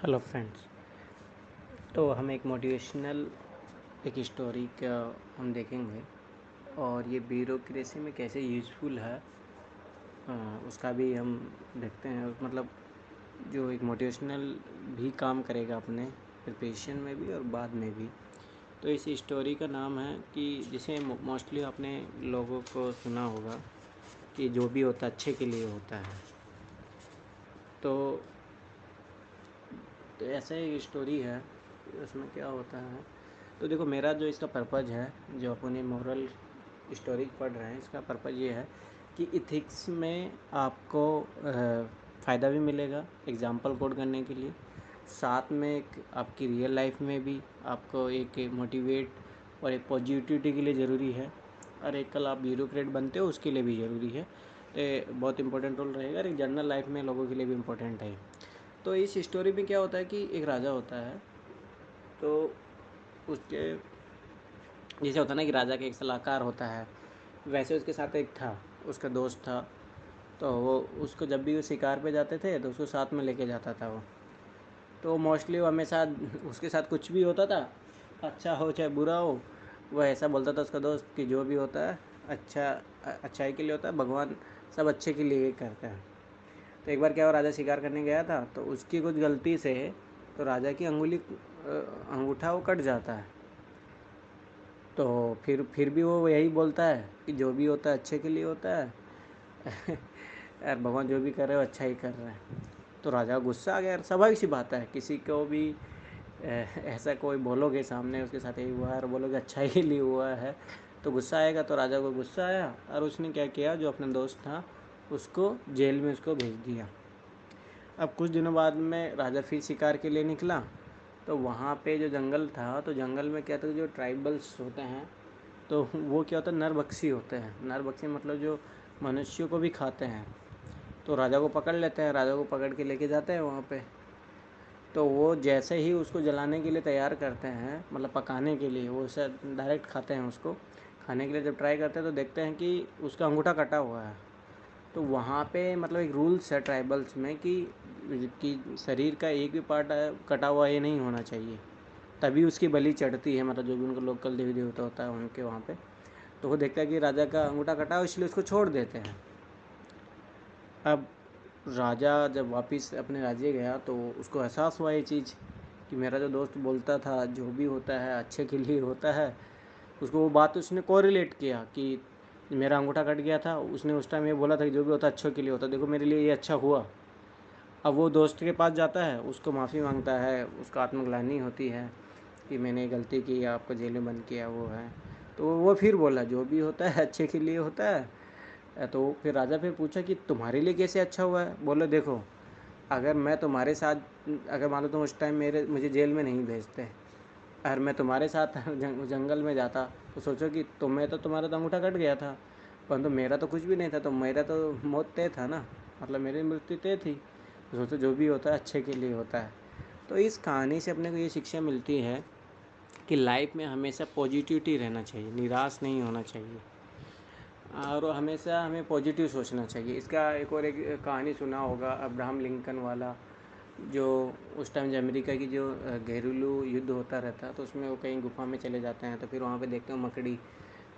Hello friends. तो हम एक मोटिवेशनल एक स्टोरी का हम देखेंगे और ये ब्यूरोक्रेसी में कैसे यूज़फुल है उसका भी हम देखते हैं। मतलब जो एक मोटिवेशनल भी काम करेगा अपने प्रिपरेशन में भी और बाद में भी। तो इस स्टोरी का नाम है कि जिसे मोस्टली आपने लोगों को सुना होगा कि जो भी होता है अच्छे के लिए होता है। तो ऐसा एक स्टोरी है, उसमें क्या होता है। तो देखो, मेरा जो इसका पर्पज़ है, जो अपने मॉरल स्टोरी पढ़ रहे हैं, इसका पर्पज़ ये है कि इथिक्स में आपको फ़ायदा भी मिलेगा एग्ज़ाम्पल कोड करने के लिए, साथ में एक आपकी रियल लाइफ में भी आपको एक मोटिवेट और एक पॉजिटिविटी के लिए ज़रूरी है, और एक कल आप ब्यूरोक्रेट बनते हो उसके लिए भी ज़रूरी है। तो बहुत इंपॉर्टेंट रोल रहेगा और एक जनरल लाइफ में लोगों के लिए भी इम्पोर्टेंट है। तो इस स्टोरी में क्या होता है कि एक राजा होता है। तो उसके जैसे होता है ना कि राजा का एक सलाहकार होता है, वैसे उसके साथ एक था, उसका दोस्त था। तो वो उसको जब भी वो शिकार पे जाते थे तो उसको साथ में लेके जाता था वो। तो मोस्टली वो हमेशा उसके साथ कुछ भी होता था, अच्छा हो चाहे बुरा हो, वह ऐसा बोलता था उसका दोस्त कि जो भी होता है अच्छाई के लिए होता है, भगवान सब अच्छे के लिए ही करता है। तो एक बार क्या हुआ, राजा शिकार करने गया था तो उसकी कुछ गलती से तो राजा की अंगूठा वो कट जाता है। तो फिर भी वो यही बोलता है कि जो भी होता है अच्छे के लिए होता है यार भगवान जो भी कर रहे हो अच्छा ही कर रहे हैं। तो राजा को गुस्सा आ गया। यार स्वाभाविक सी बात है, किसी को भी ऐसा कोई बोलोगे सामने उसके साथ यही हुआ है और बोलोगे अच्छा ही लिए हुआ है तो गुस्सा आएगा। तो राजा को गुस्सा आया और उसने क्या किया, जो अपना दोस्त था उसको जेल में उसको भेज दिया। अब कुछ दिनों बाद में राजा फिर शिकार के लिए निकला। तो वहाँ पे जो जंगल था, तो जंगल में क्या था, जो ट्राइबल्स होते हैं तो वो क्या होता है, नरभक्षी होते हैं। नरभक्षी मतलब जो मनुष्यों को भी खाते हैं। तो राजा को पकड़ लेते हैं, राजा को पकड़ के लेके जाते हैं वहाँ पे। तो वो जैसे ही उसको जलाने के लिए तैयार करते हैं, मतलब पकाने के लिए, वो उसे डायरेक्ट खाते हैं। उसको खाने के लिए जब ट्राई करते हैं तो देखते हैं कि उसका अंगूठा कटा हुआ है। तो वहाँ पे मतलब एक रूल्स है ट्राइबल्स में कि शरीर का एक भी पार्ट कटा हुआ ये नहीं होना चाहिए, तभी उसकी बलि चढ़ती है। मतलब जो भी उनका लोकल देवी देवता होता है उनके वहाँ पे। तो वो देखता है कि राजा का अंगूठा कटा हो, इसलिए उसको छोड़ देते हैं। अब राजा जब वापस अपने राज्य गया तो उसको एहसास हुआ ये चीज़ कि मेरा जो दोस्त बोलता था जो भी होता है अच्छे के लिए होता है, उसको वो बात उसने कोरिलेट किया कि मेरा अंगूठा कट गया था, उसने उस टाइम ये बोला था कि जो भी होता है अच्छे के लिए होता है, देखो मेरे लिए ये अच्छा हुआ। अब वो दोस्त के पास जाता है, उसको माफ़ी मांगता है, उसको आत्मग्लानि होती है कि मैंने गलती की, आपको जेल में बंद किया, वो है। तो वो फिर बोला जो भी होता है अच्छे के लिए होता है। तो फिर राजा फिर पूछा कि तुम्हारे लिए कैसे अच्छा हुआ है। बोले देखो, अगर मैं तुम्हारे साथ, अगर मान लो तुम उस टाइम मुझे जेल में नहीं भेजते और मैं तुम्हारे साथ जंगल में जाता, तो सोचो कि तुम्हें तो तुम्हारा तो अंगूठा कट गया था, परंतु मेरा तो कुछ भी नहीं था, तो मेरा तो मौत तय था ना, मतलब मेरी मृत्यु तय थी। तो सोचो जो भी होता है अच्छे के लिए होता है। तो इस कहानी से अपने को ये शिक्षा मिलती है कि लाइफ में हमेशा पॉजिटिविटी रहना चाहिए, निराश नहीं होना चाहिए, और हमेशा हमें पॉजिटिव सोचना चाहिए। इसका एक कहानी सुना होगा, अब्राहम लिंकन वाला, जो उस टाइम जो अमेरिका की जो घरेलू युद्ध होता रहता है, तो उसमें वो कहीं गुफा में चले जाते हैं। तो फिर वहाँ पे देखते हैं मकड़ी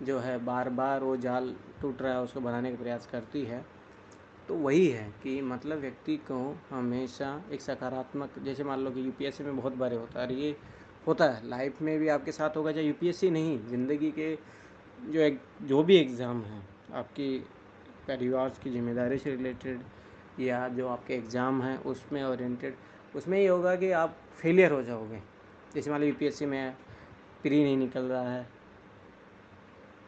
जो है बार बार वो जाल टूट रहा है उसको बनाने का प्रयास करती है। तो वही है कि मतलब व्यक्ति को हमेशा एक सकारात्मक, जैसे मान लो कि यूपीएससी में बहुत बार होता है, और ये होता है लाइफ में भी आपके साथ होगा, चाहे यूपीएससी नहीं, ज़िंदगी के जो भी एग्ज़ाम हैं आपकी, परिवार की जिम्मेदारी से रिलेटेड या जो आपके एग्ज़ाम हैं उसमें ओरिएंटेड, उसमें ये होगा कि आप फेलियर हो जाओगे। जैसे मान लो यूपीएससी में प्री नहीं निकल रहा है,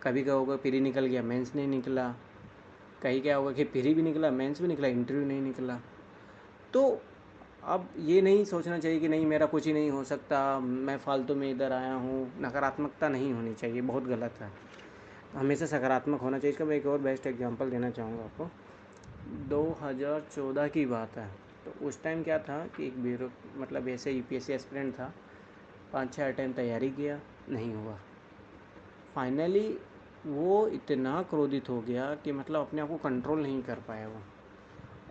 कभी क्या होगा प्री निकल गया मेंस नहीं निकला, कहीं क्या होगा कि प्री भी निकला मेंस भी निकला इंटरव्यू नहीं निकला। तो अब ये नहीं सोचना चाहिए कि नहीं मेरा कुछ ही नहीं हो सकता, मैं फालतू में इधर आया हूँ, नकारात्मकता नहीं होनी चाहिए, बहुत गलत है। हमेशा सकारात्मक होना चाहिए। इसका मैं एक और बेस्ट एग्जांपल देना चाहूँगा आपको। 2014 की बात है। तो उस टाइम क्या था कि एक ब्यूरो, मतलब ऐसे यूपीएससी एस्पिरेंट था, 5-6 अटैम्प्ट तैयारी किया, नहीं हुआ। फाइनली वो इतना क्रोधित हो गया कि मतलब अपने आप को कंट्रोल नहीं कर पाया वो,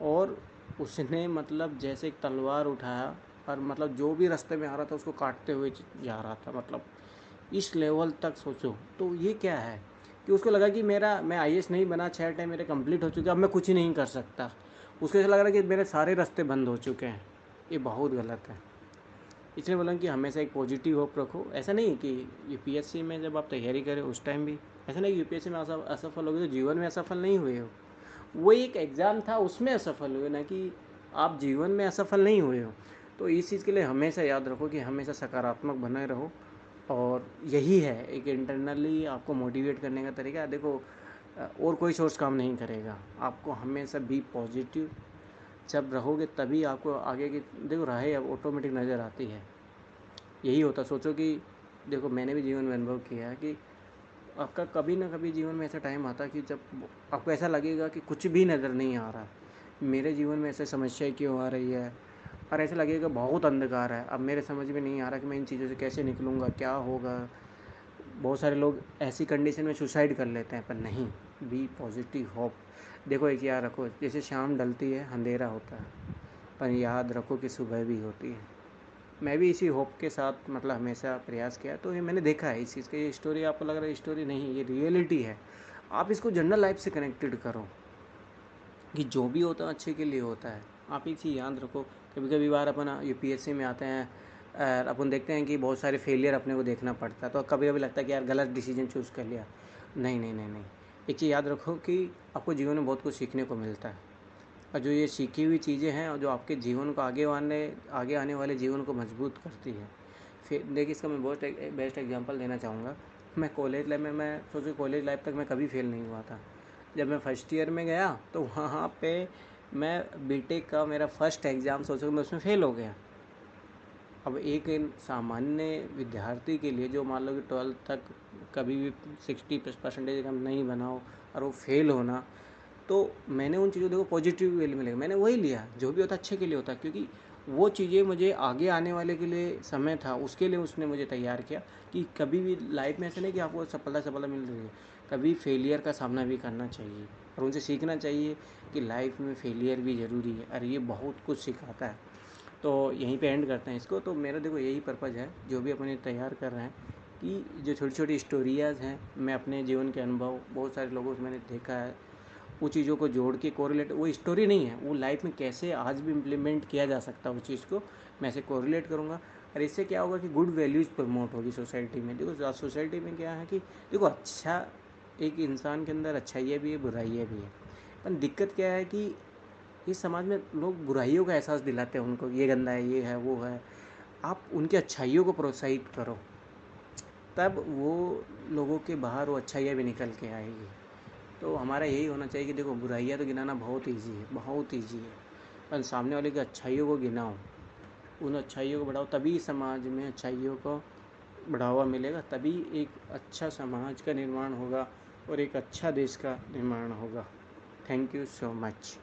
और उसने मतलब जैसे एक तलवार उठाया और मतलब जो भी रास्ते में आ रहा था उसको काटते हुए जा रहा था, मतलब इस लेवल तक सोचो। तो ये क्या है कि उसको लगा कि मैं आईएएस नहीं बना, 6 टाइम मेरे कंप्लीट हो चुके, अब मैं कुछ ही नहीं कर सकता। उसको ऐसा लग रहा है कि मेरे सारे रास्ते बंद हो चुके हैं। ये बहुत गलत है। इसलिए बोला कि हमेशा एक पॉजिटिव होप रखो। ऐसा नहीं कि यूपीएससी में जब आप तैयारी करें उस टाइम भी ऐसा नहीं कि यूपीएससी में असफल हो गए तो जीवन में असफल नहीं हुए हो। वो एक एग्ज़ाम था, उसमें असफल हुए, ना कि आप जीवन में असफल नहीं हुए हो। तो इस चीज़ के लिए हमेशा याद रखो कि हमेशा सकारात्मक बने रहो। और यही है एक इंटरनली आपको मोटिवेट करने का तरीका। देखो और कोई सोर्स काम नहीं करेगा। आपको हमेशा बी पॉजिटिव जब रहोगे तभी आपको आगे की देखो राहें अब ऑटोमेटिक नज़र आती है। यही होता, सोचो कि देखो मैंने भी जीवन में अनुभव किया है कि आपका कभी ना कभी जीवन में ऐसा टाइम आता है कि जब आपको ऐसा लगेगा कि कुछ भी नज़र नहीं आ रहा। मेरे जीवन में ऐसे समस्याएं क्यों आ रही है, और ऐसा लगेगा बहुत अंधकार है, अब मेरे समझ में नहीं आ रहा कि मैं इन चीज़ों से कैसे निकलूँगा, क्या होगा। बहुत सारे लोग ऐसी कंडीशन में सुसाइड कर लेते हैं, पर नहीं, बी पॉजिटिव होप। देखो एक याद रखो, जैसे शाम ढलती है अंधेरा होता है, पर याद रखो कि सुबह भी होती है। मैं भी इसी होप के साथ मतलब हमेशा प्रयास किया। तो ये मैंने देखा है इस चीज़ का। ये स्टोरी आपको लग रहा है स्टोरी नहीं, ये रियलिटी है। आप इसको जनरल लाइफ से कनेक्टेड करो कि जो भी होता है अच्छे के लिए होता है। आप एक चीज़ याद रखो, कभी कभी बार अपन यूपीएससी में आते हैं और अपन देखते हैं कि बहुत सारे फेलियर अपने को देखना पड़ता है, तो कभी कभी लगता है कि यार गलत डिसीजन चूज़ कर लिया। नहीं नहीं नहीं नहीं, एक चीज़ याद रखो कि आपको जीवन में बहुत कुछ सीखने को मिलता है, और जो ये सीखी हुई चीज़ें हैं और जो आपके जीवन को आगे आने वाले जीवन को मजबूत करती है। फिर देखिए इसका मैं बहुत बेस्ट एग्जांपल देना चाहूँगा। मैं कॉलेज लाइफ में, मैं सोचो कॉलेज लाइफ तक मैं कभी फेल नहीं हुआ था। जब मैं फर्स्ट ईयर में गया तो वहाँ पे मैं बीटेक का मेरा फर्स्ट एग्ज़ाम, सोचो मैं उसमें फ़ेल हो गया। अब एक सामान्य विद्यार्थी के लिए जो मान लो कि 12th तक कभी भी 60% कम नहीं बनाओ और वो फेल होना, तो मैंने उन चीज़ों को देखो पॉजिटिव वे में लिया। मैंने वही लिया, जो भी होता अच्छे के लिए होता, क्योंकि वो चीज़ें मुझे आगे आने वाले के लिए समय था, उसके लिए उसने मुझे तैयार किया कि कभी भी लाइफ में ऐसा नहीं कि आपको सफलता मिल रही है, कभी फेलियर का सामना भी करना चाहिए और उनसे सीखना चाहिए कि लाइफ में फेलियर भी ज़रूरी है और ये बहुत कुछ सिखाता है। तो यहीं पे एंड करते हैं इसको। तो मेरा देखो यही पर्पज़ है, जो भी अपन ये तैयार कर रहे हैं, कि जो छोटी छोटी स्टोरीज़ हैं, मैं अपने जीवन के अनुभव बहुत सारे लोगों से मैंने देखा है, वो चीज़ों को जोड़ के कोरिलेट, वो स्टोरी नहीं है, वो लाइफ में कैसे आज भी इम्प्लीमेंट किया जा सकता है उस चीज़ को मैं ऐसे कोरिलेट करूँगा। और इससे क्या होगा कि गुड वैल्यूज़ प्रमोट होगी सोसाइटी में। देखो सोसाइटी में क्या है कि देखो अच्छा, एक इंसान के अंदर अच्छाइयाँ भी है, बुराइयाँ भी है, पर दिक्कत क्या है कि इस समाज में लोग बुराइयों का एहसास दिलाते हैं उनको, ये गंदा है, ये है, वो है। आप उनकी अच्छाइयों को प्रोत्साहित करो, तब वो लोगों के बाहर वो अच्छाइयाँ भी निकल के आएगी। तो हमारा यही होना चाहिए कि देखो बुराइयाँ तो गिनाना बहुत ईजी है, बहुत ईजी है, पर सामने वाले की अच्छाइयों को गिनाओ, उन अच्छाइयों को बढ़ाओ, तभी समाज में अच्छाइयों को बढ़ावा मिलेगा, तभी एक अच्छा समाज का निर्माण होगा और एक अच्छा देश का निर्माण होगा। Thank you so much.